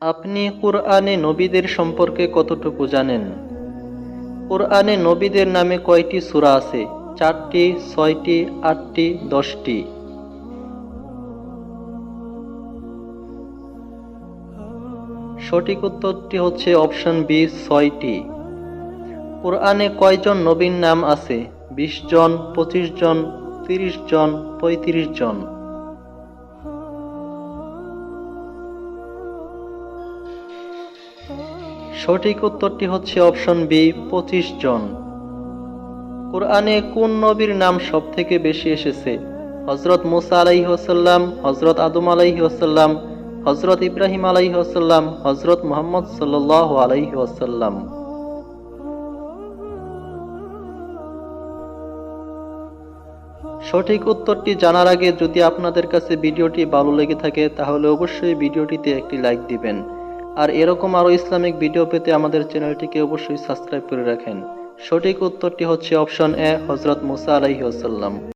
আপনি কুরআনে নবীদের সম্পর্কে কতটুকু জানেন? কুরআনে নবীদের নামে কয়টি সূরা আছে? 4টি, 6টি, 8টি, 10টি? সঠিক উত্তরটি হচ্ছে অপশন বি, 6টি। কুরআনে কয়জন নবীর নাম আছে? 20 জন, 25 জন, 30 জন, 35 জন? সঠিক উত্তরটি হচ্ছে অপশন বি, 25 জন। কুরআনে কোন নবীর নাম সবথেকে বেশি এসেছে? হযরত মুসা আলাইহিস সালাম, হযরত আদম আলাইহিস সালাম, হযরত ইব্রাহিম আলাইহিস সালাম, হযরত মুহাম্মদ সাল্লাল্লাহু আলাইহি ওয়াসাল্লাম? সঠিক উত্তরটি জানার আগে যদি আপনাদের কাছে ভিডিওটি ভালো লেগে থাকে তাহলে অবশ্যই ভিডিওটিতে একটি লাইক দিবেন। আর এরকম আরো ইসলামিক ভিডিও পেতে আমাদের চ্যানেলটিকে অবশ্যই সাবস্ক্রাইব করে রাখেন। সঠিক উত্তরটি হচ্ছে অপশন এ, হযরত মুসা আলাইহিস সালাম।